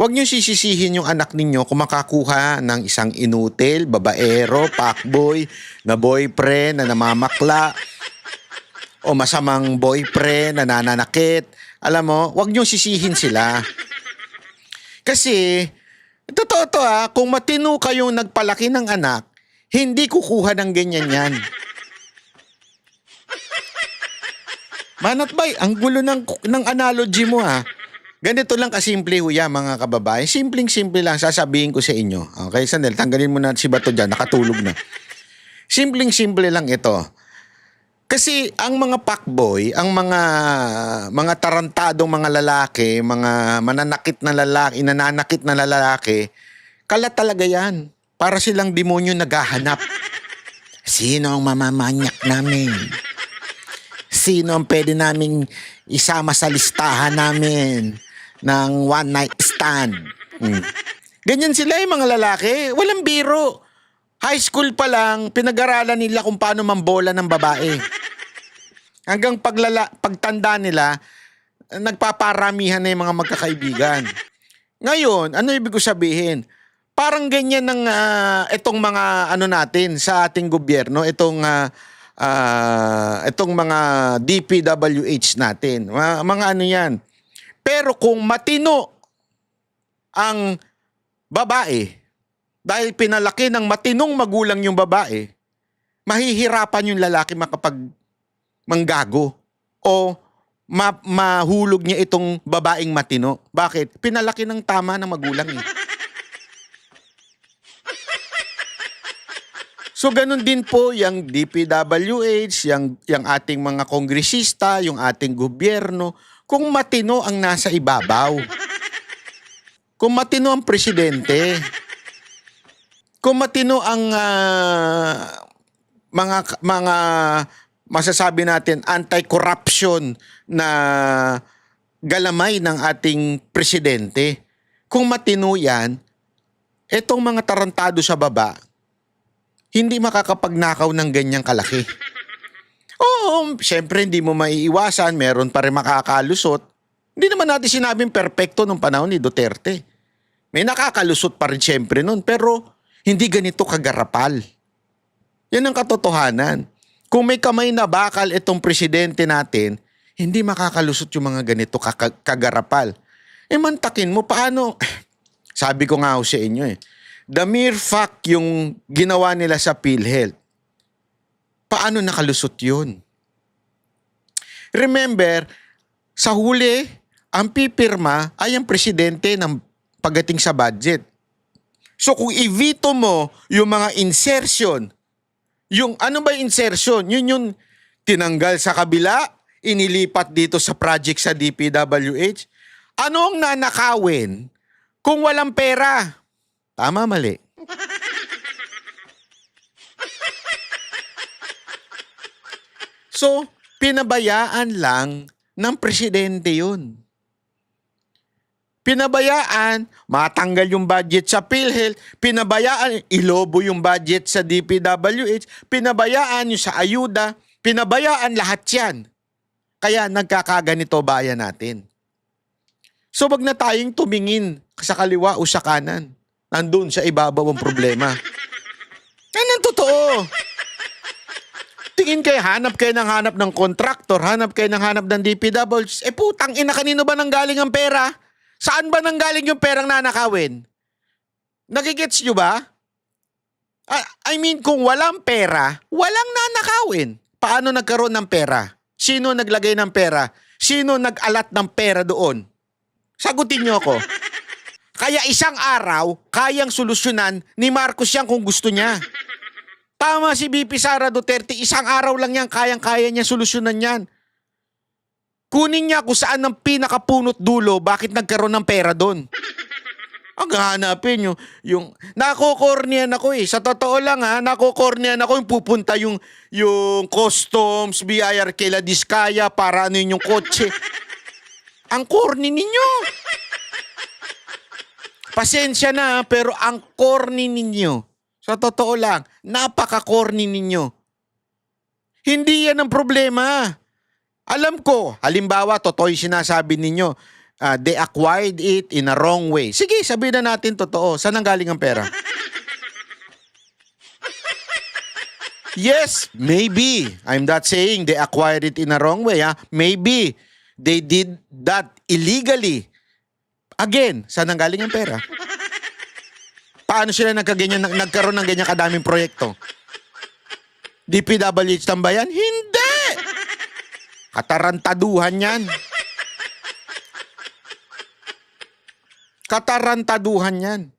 Huwag niyo sisisihin yung anak ninyo kung makakuha ng isang inutil, babaero, fuckboy, na boyfriend, na namamakla, o masamang boyfriend, na nananakit. Alam mo, huwag niyo sisihin sila. Kasi, totoo to kung matino kayong nagpalaki ng anak, hindi kukuha ng ganyan yan. Manatbay, ang gulo ng analogy mo Ganito lang kasimple mga kababayan. Simpleng-simple lang sasabihin ko sa inyo. Okay, Sandel, tanggalin mo na si Bato dyan. Nakatulog na. Simpleng-simple lang ito. Kasi ang mga fuckboy, ang mga tarantadong mga lalaki, mga mananakit na lalaki, nananakit na lalaki, kalat talaga yan. Para silang demonyo naghahanap. Sino ang mamamanyak namin? Sino ang pwede naming isama sa listahan namin ng one night stand? Ganyan sila yung mga lalaki. Walang biro. High school pa lang, pinag-aralan nila kung paano mambola ng babae. Hanggang pagtanda nila, nagpaparamihan na yung mga magkakaibigan. Ngayon, ano ibig ko sabihin? Parang ganyan ng itong mga ano natin sa ating gobyerno, itong mga DPWH natin. Mga ano yan. Pero kung matino ang babae, dahil pinalaki ng matinong magulang yung babae, mahihirapan yung lalaki manggago o mahulog niya itong babaeng matino. Bakit? Pinalaki ng tama ng magulang eh. So ganun din po yung DPWH, yung ating mga kongresista, yung ating gobyerno, kung matino ang nasa ibabaw. Kung matino ang presidente, kung matino ang mga masasabi natin anti-corruption na galamay ng ating presidente, kung matino yan, etong mga tarantado sa baba, hindi makakapagnakaw ng ganyang kalaki. Oo, syempre hindi mo maiiwasan, meron pa rin makakalusot. Hindi naman natin sinabing perpekto nung panahon ni Duterte. May nakakalusot pa rin syempre nun, pero hindi ganito kagarapal. Yan ang katotohanan. Kung may kamay na bakal itong presidente natin, hindi makakalusot yung mga ganito kagarapal. Mantakin mo, paano? Sabi ko nga ho sa inyo the mere fact yung ginawa nila sa PhilHealth, paano nakalusot yun? Remember, sa huli, ang pipirma ay ang presidente ng pagdating sa budget. So kung i-veto mo yung mga insertion, yung ano ba yung insertion? Yun yung tinanggal sa kabila, inilipat dito sa project sa DPWH. Ano ang nanakawin kung walang pera? Tama, mali. So, pinabayaan lang ng presidente yun. Pinabayaan, matanggal yung budget sa PhilHealth, pinabayaan, ilobo yung budget sa DPWH, pinabayaan yung sa ayuda, pinabayaan lahat yan. Kaya nagkakaganito bayan natin. So wag na tayong tumingin sa kaliwa o sa kanan. Nandun sa ibabaw ang problema. Yan ang totoo. Tingin kayo, hanap ng kontraktor, hanap kayo ng hanap ng DPWH. Putang ina, kanino ba nanggaling ang pera? Saan ba nanggaling yung perang nanakawin? Nagigets nyo ba? I mean, kung walang pera, walang nanakawin. Paano nagkaroon ng pera? Sino naglagay ng pera? Sino nag-alat ng pera doon? Sagutin nyo ako. Kaya isang araw, kayang solusyonan ni Marcos yan kung gusto niya. Tama si VP Sara Duterte, isang araw lang yan, kayang-kaya niya solusyonan yan. Kunin niya kung saan ang pinakapunot dulo, bakit nagkaroon ng pera doon. Ang hanapin yung nakokornian ako eh. Sa totoo lang nakokornian ako yung pupunta yung customs, BIR kila Diskaya para ano yung kotse. Ang corny ninyo. Pasensya na, pero ang corny ninyo. Sa totoo lang, napaka-corny ninyo. Hindi yan ang problema. Alam ko, halimbawa, totoo yung sinasabi ninyo, they acquired it in a wrong way. Sige, sabihin na natin totoo. Saan ang galing ang pera? Yes, maybe. I'm not saying they acquired it in a wrong way. Maybe they did that illegally. Again, saan ang galing ang pera? Paano sila nagkaroon ng ganyan kadaming proyekto? DPWH tambayan? Hindi! Katarantaduhan yan. Katarantaduhan yan.